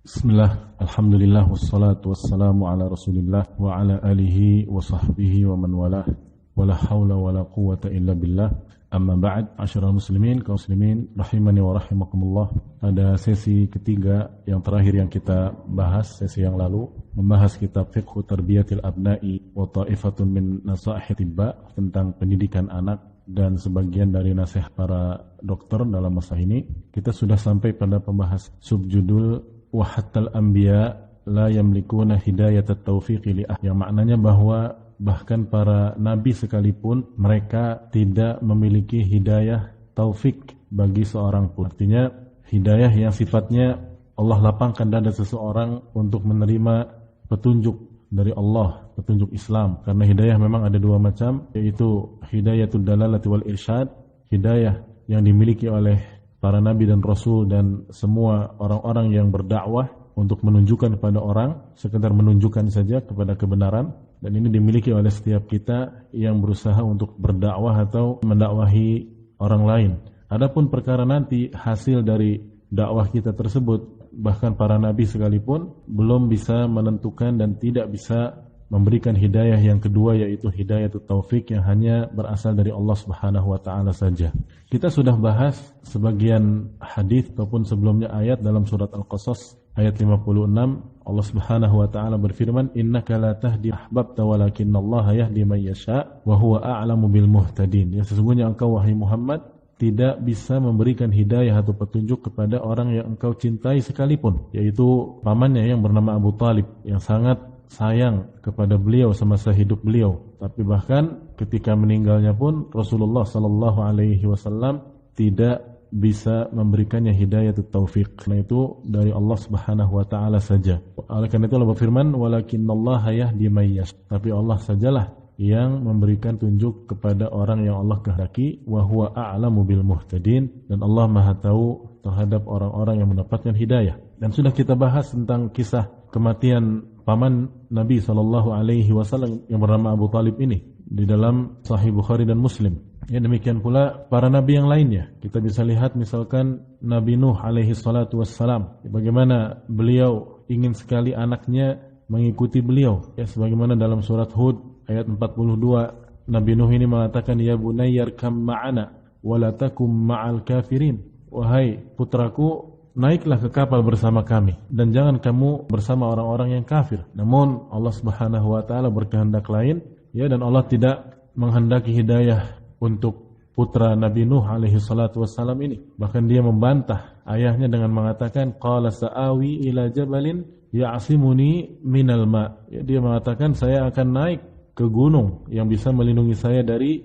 Bismillah, alhamdulillah, wassalatu wassalamu ala rasulillah wa ala alihi wa sahbihi wa man walah wa la hawla wa la quwata illa billah. Amma ba'd, asyiral muslimin, kaum muslimin rahimani wa rahimakumullah. Ada sesi ketiga yang terakhir yang kita bahas sesi yang lalu, membahas kitab Fiqhu Tarbiyatil Abna'i wa Ta'ifatun min Nasaihit Tibba, tentang pendidikan anak dan sebagian dari nasihat para dokter dalam masa ini. Kita sudah sampai pada pembahas subjudul wa hattal anbiya la yamlikuna hidayat at-taufiq li ahad, yang maknanya bahwa bahkan para nabi sekalipun mereka tidak memiliki hidayah taufik bagi seorang pun. Artinya hidayah yang sifatnya Allah lapangkan dada seseorang untuk menerima petunjuk dari Allah, petunjuk Islam. Karena hidayah memang ada dua macam, yaitu hidayatul dalalati wal irsyad, hidayah yang dimiliki oleh para nabi dan rasul dan semua orang-orang yang berdakwah untuk menunjukkan kepada orang, sekedar menunjukkan saja kepada kebenaran, dan ini dimiliki oleh setiap kita yang berusaha untuk berdakwah atau mendakwahi orang lain. Adapun perkara nanti hasil dari dakwah kita tersebut, bahkan para nabi sekalipun belum bisa menentukan dan tidak bisa memberikan hidayah yang kedua, yaitu hidayatut taufik yang hanya berasal dari Allah Subhanahu wa taala saja. Kita sudah bahas sebagian hadis ataupun sebelumnya ayat dalam surat Al-Qasas ayat 56. Allah Subhanahu wa taala berfirman, "Innaka la tahdi ahbabta walakinallaha yahdi man yasha wa huwa a'lamu bil muhtadin." Ya, sesungguhnya engkau wahai Muhammad tidak bisa memberikan hidayah atau petunjuk kepada orang yang engkau cintai sekalipun, yaitu pamannya yang bernama Abu Talib, yang sangat sayang kepada beliau semasa hidup beliau. Tapi bahkan ketika meninggalnya pun Rasulullah sallallahu alaihi wasallam tidak bisa memberikannya hidayatut taufik. Karena itu dari Allah Subhanahu wa taala saja. Oleh karena itu Allah berfirman, "Walakinallaha yahdi may yasha." Tapi Allah sajalah yang memberikan tunjuk kepada orang yang Allah kehendaki, wa huwa a'lamu bil muhtadin, dan Allah Maha tahu terhadap orang-orang yang mendapatkan hidayah. Dan sudah kita bahas tentang kisah kematian paman Nabi sallallahu alaihi wasallam yang bernama Abu Talib ini di dalam Sahih Bukhari dan Muslim. Ya, demikian pula para nabi yang lainnya. Kita bisa lihat misalkan Nabi Nuh alaihi salatu wassalam, bagaimana beliau ingin sekali anaknya mengikuti beliau. Ya, sebagaimana dalam surat Hud ayat 42, Nabi Nuh ini mengatakan, "Ya bunayyarkam ma'ana wa la takum ma'al kafirin." Wahai putraku, naiklah ke kapal bersama kami dan jangan kamu bersama orang-orang yang kafir. Namun Allah Subhanahu wa taala berkehendak lain, ya, dan Allah tidak menghendaki hidayah untuk putra Nabi Nuh alaihi salatu wassalam ini. Bahkan dia membantah ayahnya dengan mengatakan, "Qala sa'awi ila jabalin ya'simuni minal ma." Ya, dia mengatakan, saya akan naik ke gunung yang bisa melindungi saya dari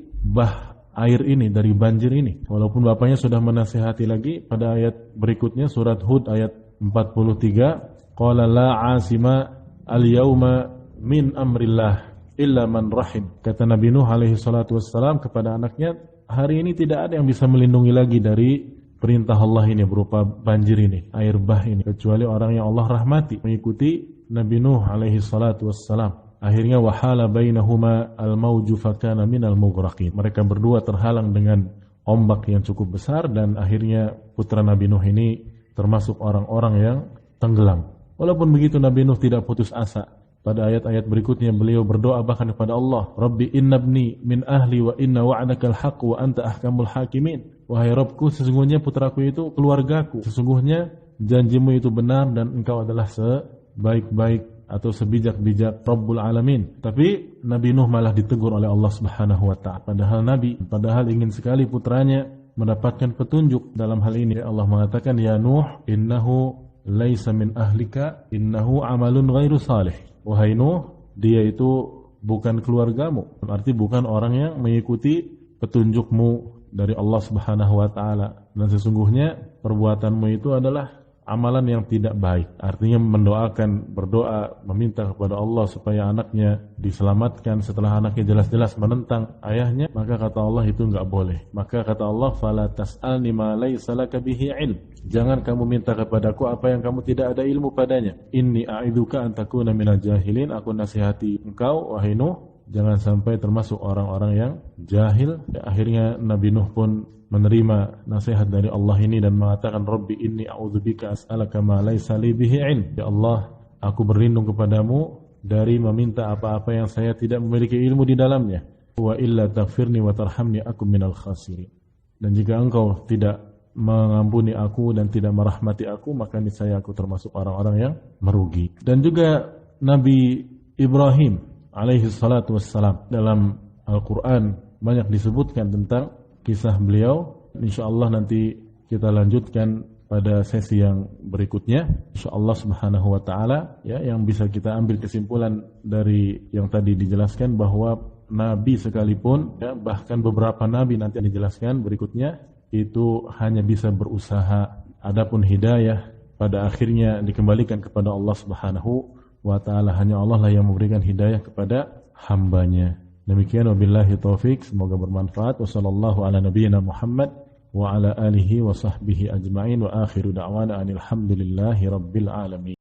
air ini, dari banjir ini. Walaupun bapaknya sudah menasihati lagi pada ayat berikutnya, surat Hud ayat 43, qala la asima al-yawma min amrillah illa man rahim. Kata Nabi Nuh alaihi salatu wassalam kepada anaknya, hari ini tidak ada yang bisa melindungi lagi dari perintah Allah ini berupa banjir ini, air bah ini, kecuali orang yang Allah rahmati. Mengikuti Nabi Nuh alaihi salatu wassalam. Akhirnya wahala bainahuma al-mauju fakana minal mughraqin. Mereka berdua terhalang dengan ombak yang cukup besar dan akhirnya putra Nabi Nuh ini termasuk orang-orang yang tenggelam. Walaupun begitu Nabi Nuh tidak putus asa. Pada ayat-ayat berikutnya beliau berdoa bahkan kepada Allah, "Rabbi innabni min ahli wa inna wa'dakal haqq wa anta ahkamul hakimin." Wahai Rabbku, sesungguhnya putraku itu keluargaku. Sesungguhnya janjimu itu benar dan engkau adalah sebaik-baik atau sebijak-bijak Rabbul Alamin. Tapi Nabi Nuh malah ditegur oleh Allah Subhanahu wa ta'ala. Padahal ingin sekali putranya mendapatkan petunjuk dalam hal ini. Allah mengatakan, "Ya Nuh, innahu laisa min ahlika, innahu amalun ghairu salih." Wahai Nuh, dia itu bukan keluargamu. Berarti bukan orang yang mengikuti petunjukmu dari Allah Subhanahu wa ta'ala. Dan sesungguhnya perbuatanmu itu adalah amalan yang tidak baik. Artinya berdoa, meminta kepada Allah supaya anaknya diselamatkan setelah anaknya jelas-jelas menentang ayahnya, maka kata Allah itu enggak boleh. Maka kata Allah, "Fala tas'alni ma laysa laka bihi ilm." Jangan kamu minta kepadaku apa yang kamu tidak ada ilmu padanya. Inni a'idzuka an takuna minal jahilin. Aku nasihati engkau wahai Nuh, jangan sampai termasuk orang-orang yang jahil. Ya, akhirnya Nabi Nuh pun menerima nasihat dari Allah ini dan mengatakan, Rabbi inni a'udzubika as'alaka ma laysa li bihi ilm. Ya Allah, aku berlindung kepadamu dari meminta apa-apa yang saya tidak memiliki ilmu di dalamnya. Wa illa taghfirni wa tarhamni akum minal khasirin. Dan jika engkau tidak mengampuni aku dan tidak merahmati aku, maka niscaya aku termasuk orang-orang yang merugi. Dan juga Nabi Ibrahim alaihi salatu wassalam, dalam Al-Quran banyak disebutkan tentang kisah beliau. InsyaAllah nanti kita lanjutkan pada sesi yang berikutnya, InsyaAllah subhanahu wa ta'ala. Ya, yang bisa kita ambil kesimpulan dari yang tadi dijelaskan, bahwa Nabi sekalipun, ya, bahkan beberapa Nabi nanti dijelaskan berikutnya, itu hanya bisa berusaha. Adapun hidayah pada akhirnya dikembalikan kepada Allah subhanahu wa ta'ala. Hanya Allah lah yang memberikan hidayah kepada hambanya. Demikian, wabillahi taufik, semoga bermanfaat. Wassallallahu ala nabiyyina Muhammad wa ala alihi wa sahbihi ajma'in, wa akhiru da'wana anil hamdulillahi rabbil alamin.